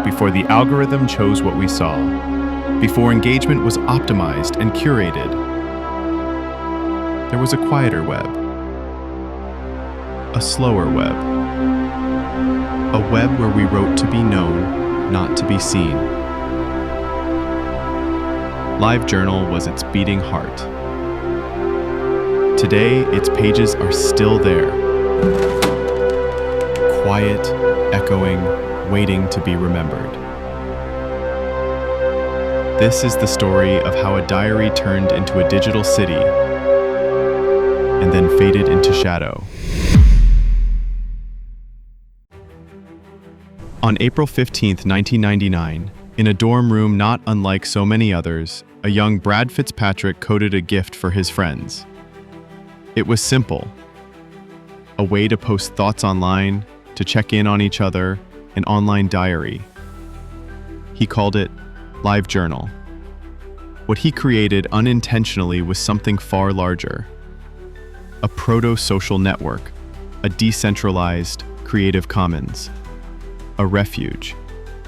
before the algorithm chose what we saw, before engagement was optimized and curated. There was a quieter web, a slower web, a web where we wrote to be known, not to be seen. LiveJournal was its beating heart. Today, its pages are still there, quiet, echoing, waiting to be remembered. This is the story of how a diary turned into a digital city and then faded into shadow. On April 15, 1999, in a dorm room not unlike so many others, a young Brad Fitzpatrick coded a gift for his friends. It was simple. A way to post thoughts online, to check in on each other, an online diary. He called it LiveJournal. What he created unintentionally was something far larger. A proto-social network, a decentralized Creative Commons, a refuge.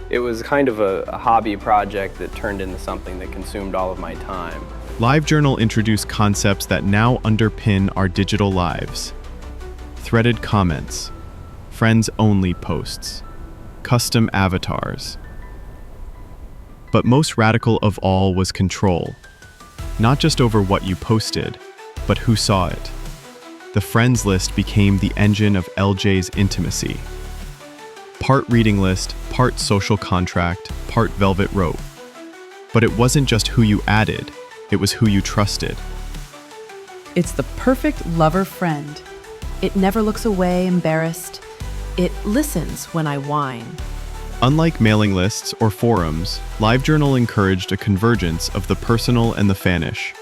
It was kind of a hobby project that turned into something that consumed all of my time. LiveJournal introduced concepts that now underpin our digital lives. Threaded comments, friends-only posts, custom avatars. But most radical of all was control. Not just over what you posted, but who saw it. The friends list became the engine of LJ's intimacy. Part reading list, part social contract, part velvet rope. But it wasn't just who you added, it was who you trusted. It's the perfect lover friend. It never looks away embarrassed. It listens when I whine. Unlike mailing lists or forums, LiveJournal encouraged a convergence of the personal and the fanish.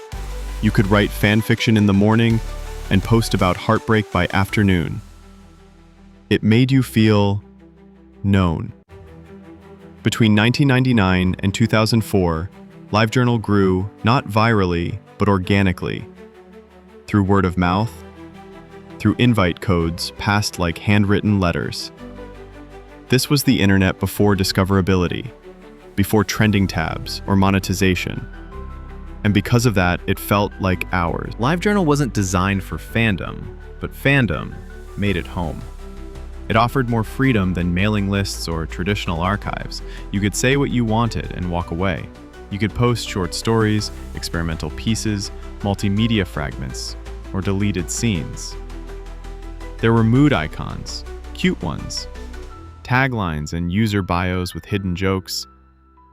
You could write fan fiction in the morning and post about heartbreak by afternoon. It made you feel known. Between 1999 and 2004, LiveJournal grew not virally, but organically. Through word of mouth, through invite codes passed like handwritten letters. This was the internet before discoverability, before trending tabs or monetization. And because of that, it felt like ours. LiveJournal wasn't designed for fandom, but fandom made it home. It offered more freedom than mailing lists or traditional archives. You could say what you wanted and walk away. You could post short stories, experimental pieces, multimedia fragments, or deleted scenes. There were mood icons, cute ones, taglines and user bios with hidden jokes,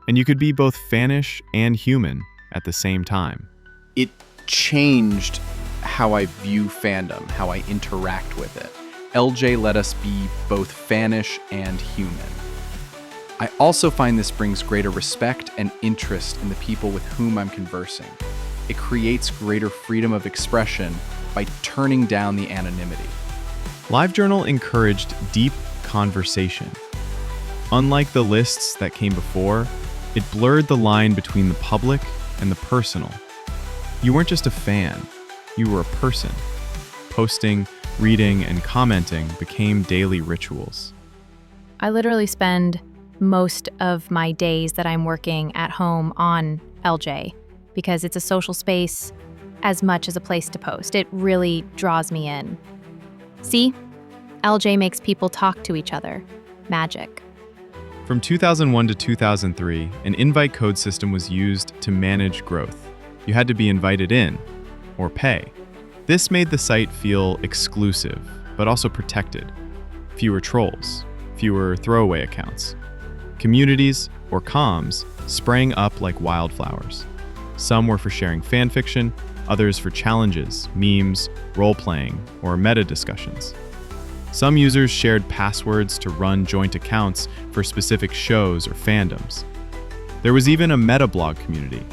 and you could be both fanish and human at the same time. It changed how I view fandom, how I interact with it. LJ let us be both fanish and human. I also find this brings greater respect and interest in the people with whom I'm conversing. It creates greater freedom of expression by turning down the anonymity. LiveJournal encouraged deep conversation. Unlike the lists that came before, it blurred the line between the public and the personal. You weren't just a fan, you were a person. Posting, reading, and commenting became daily rituals. I literally spend most of my days that I'm working at home on LJ because it's a social space as much as a place to post. It really draws me in. See? LJ makes people talk to each other. Magic. From 2001 to 2003, an invite code system was used to manage growth. You had to be invited in, or pay. This made the site feel exclusive, but also protected. Fewer trolls, fewer throwaway accounts. Communities, or comms, sprang up like wildflowers. Some were for sharing fanfiction, others for challenges, memes, role-playing, or meta discussions. Some users shared passwords to run joint accounts for specific shows or fandoms. There was even a meta-blog community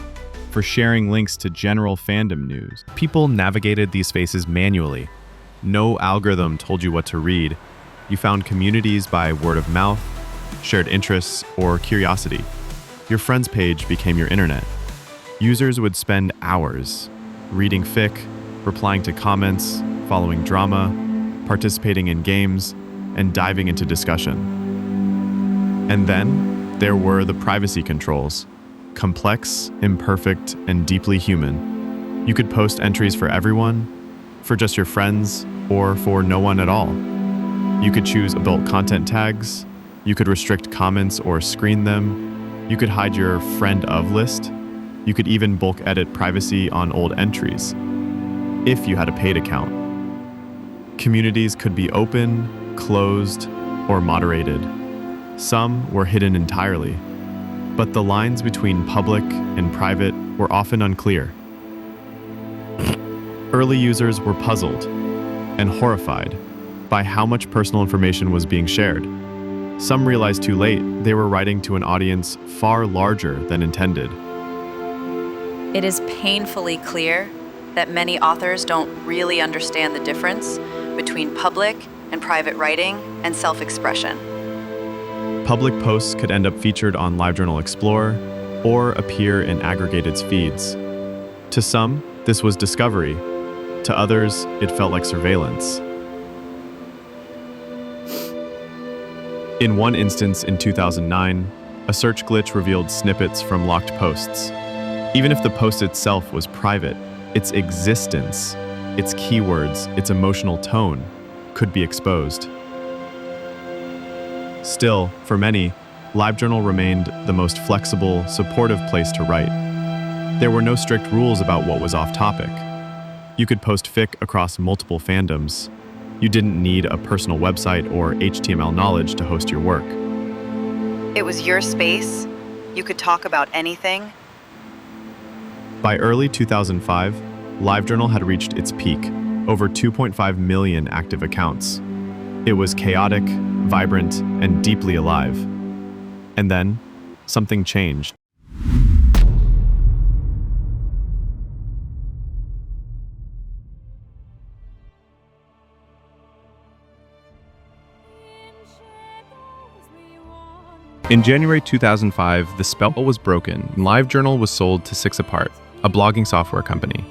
for sharing links to general fandom news. People navigated these spaces manually. No algorithm told you what to read. You found communities by word of mouth, shared interests, or curiosity. Your friends page became your internet. Users would spend hours reading fic, replying to comments, following drama, participating in games, and diving into discussion. And then, There were the privacy controls. Complex, imperfect, and deeply human. You could post entries for everyone, for just your friends, or for no one at all. You could choose adult content tags. You could restrict comments or screen them. You could hide your friend of list. You could even bulk edit privacy on old entries, if you had a paid account. Communities could be open, closed, or moderated. Some were hidden entirely, but the lines between public and private were often unclear. Early users were puzzled and horrified by how much personal information was being shared. Some realized too late they were writing to an audience far larger than intended. It is painfully clear that many authors don't really understand the difference between public and private writing and self-expression. Public posts could end up featured on LiveJournal Explorer or appear in aggregated feeds. To some, this was discovery. To others, it felt like surveillance. In one instance in 2009, a search glitch revealed snippets from locked posts. Even if the post itself was private, its existence, its keywords, its emotional tone could be exposed. Still, for many, LiveJournal remained the most flexible, supportive place to write. There were no strict rules about what was off-topic. You could post fic across multiple fandoms. You didn't need a personal website or HTML knowledge to host your work. It was your space. You could talk about anything. By early 2005, LiveJournal had reached its peak, over 2.5 million active accounts. It was chaotic, vibrant, and deeply alive. And then, something changed. In January 2005, the spell was broken and LiveJournal was sold to 6apart, a blogging software company.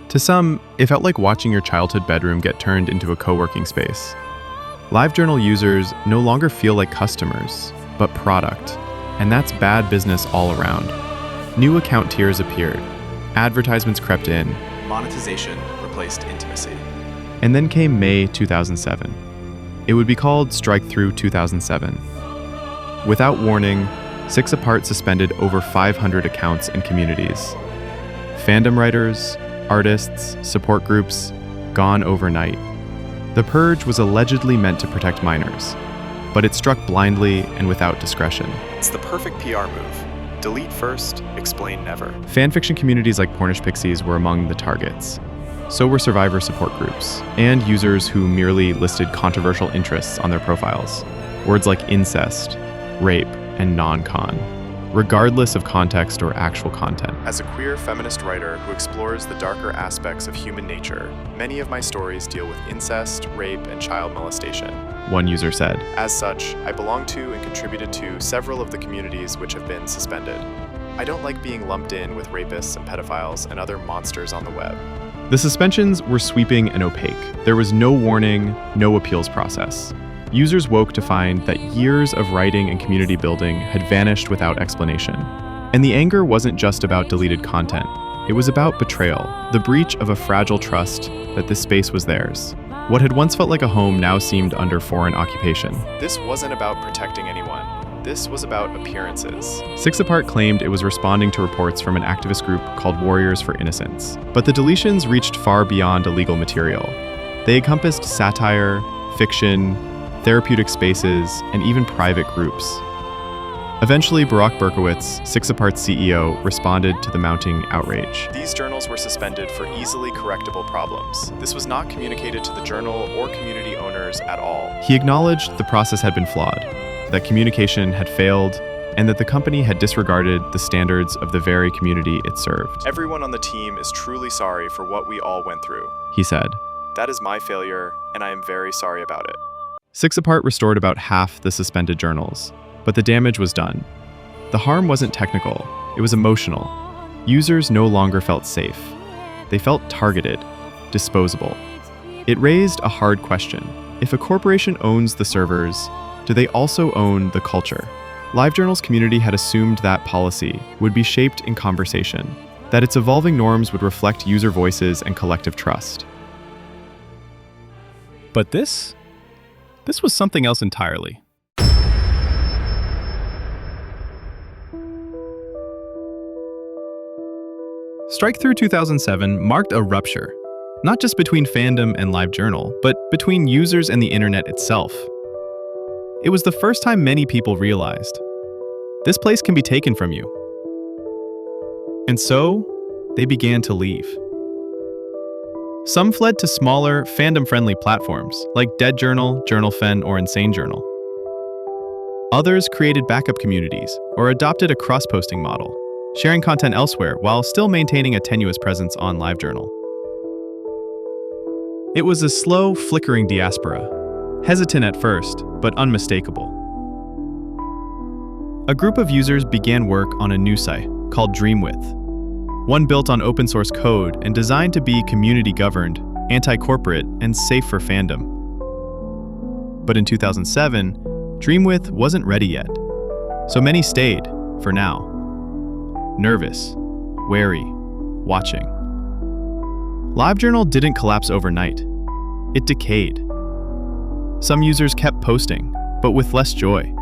To some, it felt like watching your childhood bedroom get turned into a co-working space. LiveJournal users no longer feel like customers, but product, and that's bad business all around. New account tiers appeared, advertisements crept in, Monetization replaced intimacy. and then came May 2007. It would be called Strike Through 2007. Without warning, 6apart suspended over 500 accounts and communities. Fandom writers, artists, support groups, gone overnight. The purge was allegedly meant to protect minors, but it struck blindly and without discretion. It's the perfect PR move. Delete first, explain never. Fanfiction communities like Pornish Pixies were among the targets. So were survivor support groups, and users who merely listed controversial interests on their profiles. Words like incest, rape, and non-con, regardless of context or actual content. As a queer feminist writer who explores the darker aspects of human nature, many of my stories deal with incest, rape, and child molestation. One user said. As such, I belong to and contributed to several of the communities which have been suspended. I don't like being lumped in with rapists and pedophiles and other monsters on the web. The suspensions were sweeping and opaque. There was no warning, no appeals process. Users woke to find that years of writing and community building had vanished without explanation. And the anger wasn't just about deleted content. It was about betrayal, the breach of a fragile trust that this space was theirs. What had once felt like a home now seemed under foreign occupation. This wasn't about protecting anyone. This was about appearances. 6apart claimed it was responding to reports from an activist group called Warriors for Innocence. But the deletions reached far beyond illegal material. They encompassed satire, fiction, therapeutic spaces, and even private groups. Eventually, Barak Berkowitz, 6apart's CEO, responded to the mounting outrage. These journals were suspended for easily correctable problems. This was not communicated to the journal or community owners at all. He acknowledged the process had been flawed, that communication had failed, and that the company had disregarded the standards of the very community it served. Everyone on the team is truly sorry for what we all went through. He said. That is my failure, and I am very sorry about it. 6apart restored about half the suspended journals, but the damage was done. The harm wasn't technical, it was emotional. Users no longer felt safe. They felt targeted, disposable. It raised a hard question. If a corporation owns the servers, do they also own the culture? LiveJournal's community had assumed that policy would be shaped in conversation, that its evolving norms would reflect user voices and collective trust. But this was something else entirely. Strikethrough 2007 marked a rupture, not just between fandom and LiveJournal, but between users and the internet itself. It was the first time many people realized, this place can be taken from you. And so, they began to leave. Some fled to smaller, fandom-friendly platforms like DeadJournal, JournalFan, or InsaneJournal. Others created backup communities or adopted a cross-posting model, sharing content elsewhere while still maintaining a tenuous presence on LiveJournal. It was a slow, flickering diaspora, hesitant at first, but unmistakable. A group of users began work on a new site called Dreamwidth, one built on open source code and designed to be community-governed, anti-corporate, and safe for fandom. But in 2007, Dreamwidth wasn't ready yet, so many stayed, for now. Nervous, wary, watching. LiveJournal didn't collapse overnight. It decayed. Some users kept posting, but with less joy.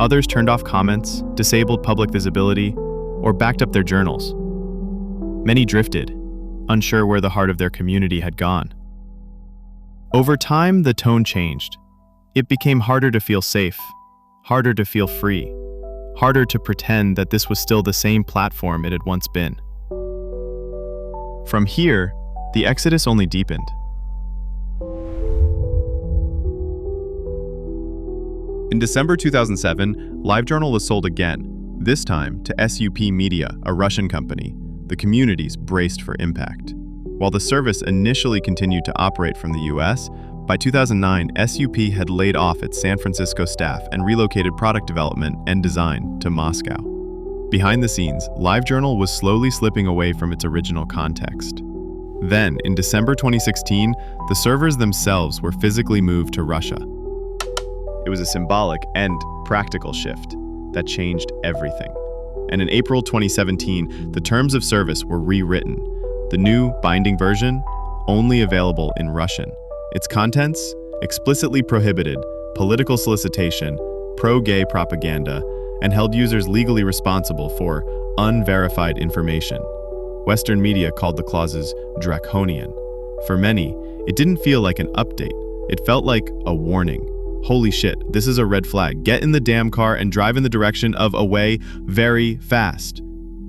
Others turned off comments, disabled public visibility, or backed up their journals. Many drifted, unsure where the heart of their community had gone. Over time, the tone changed. It became harder to feel safe, harder to feel free, harder to pretend that this was still the same platform it had once been. From here, the exodus only deepened. In December 2007, LiveJournal was sold again, this time to SUP Media, a Russian company. The communities braced for impact. While the service initially continued to operate from the US, by 2009, SUP had laid off its San Francisco staff and relocated product development and design to Moscow. Behind the scenes, LiveJournal was slowly slipping away from its original context. Then, in December 2016, the servers themselves were physically moved to Russia. It was a symbolic and practical shift that changed everything. And in April 2017, the terms of service were rewritten. The new, binding version, only available in Russian. Its contents explicitly prohibited political solicitation, pro-gay propaganda, and held users legally responsible for unverified information. Western media called the clauses draconian. For many, it didn't feel like an update. It felt like a warning. Holy shit, this is a red flag. Get in the damn car and drive in the direction of away very fast.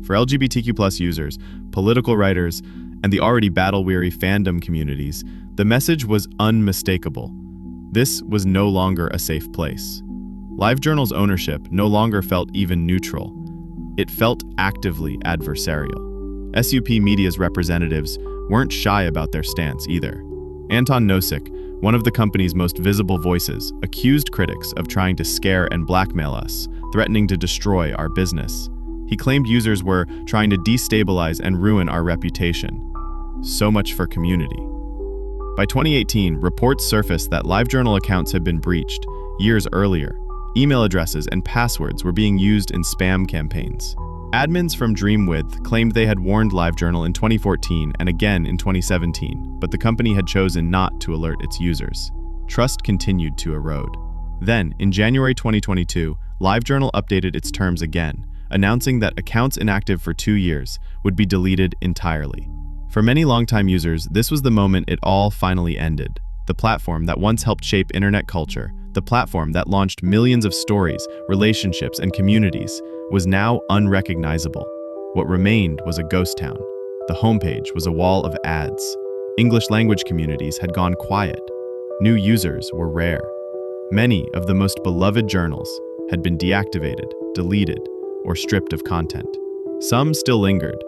For LGBTQ+ users, political writers, and the already battle-weary fandom communities, the message was unmistakable. This was no longer a safe place. LiveJournal's ownership no longer felt even neutral. It felt actively adversarial. SUP Media's representatives weren't shy about their stance either. Anton Nosik, one of the company's most visible voices, accused critics of trying to scare and blackmail us, threatening to destroy our business. He claimed users were trying to destabilize and ruin our reputation. So much for community. By 2018, reports surfaced that LiveJournal accounts had been breached. Years earlier, email addresses and passwords were being used in spam campaigns. Admins from Dreamwidth claimed they had warned LiveJournal in 2014 and again in 2017, but the company had chosen not to alert its users. Trust continued to erode. Then, in January 2022, LiveJournal updated its terms again, announcing that accounts inactive for 2 years would be deleted entirely. For many longtime users, this was the moment it all finally ended. The platform that once helped shape internet culture, the platform that launched millions of stories, relationships, and communities, was now unrecognizable. What remained was a ghost town. The homepage was a wall of ads. English language communities had gone quiet. New users were rare. Many of the most beloved journals had been deactivated, deleted, or stripped of content. Some still lingered,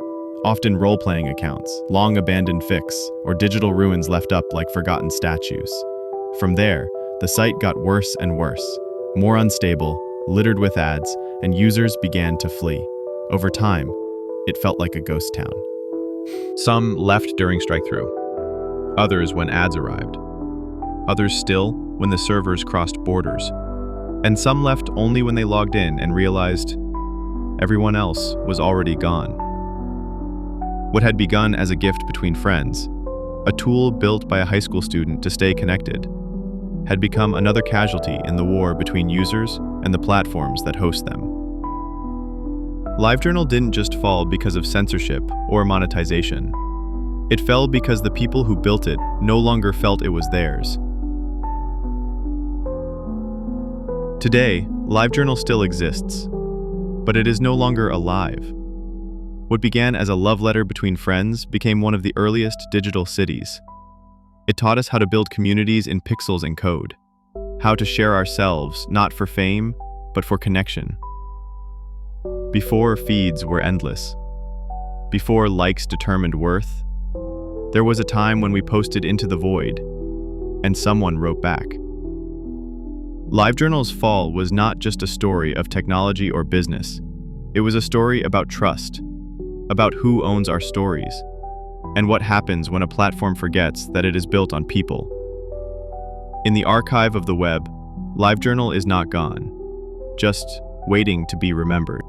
often role-playing accounts, long-abandoned fics, or digital ruins left up like forgotten statues. From there, the site got worse and worse, more unstable, littered with ads, and users began to flee. Over time, it felt like a ghost town. Some left during strikethrough, others when ads arrived, others still when the servers crossed borders. And some left only when they logged in and realized everyone else was already gone. What had begun as a gift between friends, a tool built by a high school student to stay connected, had become another casualty in the war between users and the platforms that host them. LiveJournal didn't just fall because of censorship or monetization. It fell because the people who built it no longer felt it was theirs. Today, LiveJournal still exists, but it is no longer alive. What began as a love letter between friends became one of the earliest digital cities. It taught us how to build communities in pixels and code, how to share ourselves not for fame, but for connection. Before feeds were endless, before likes determined worth, there was a time when we posted into the void, and someone wrote back. LiveJournal's fall was not just a story of technology or business. It was a story about trust, about who owns our stories, and what happens when a platform forgets that it is built on people. In the archive of the web, LiveJournal is not gone, just waiting to be remembered.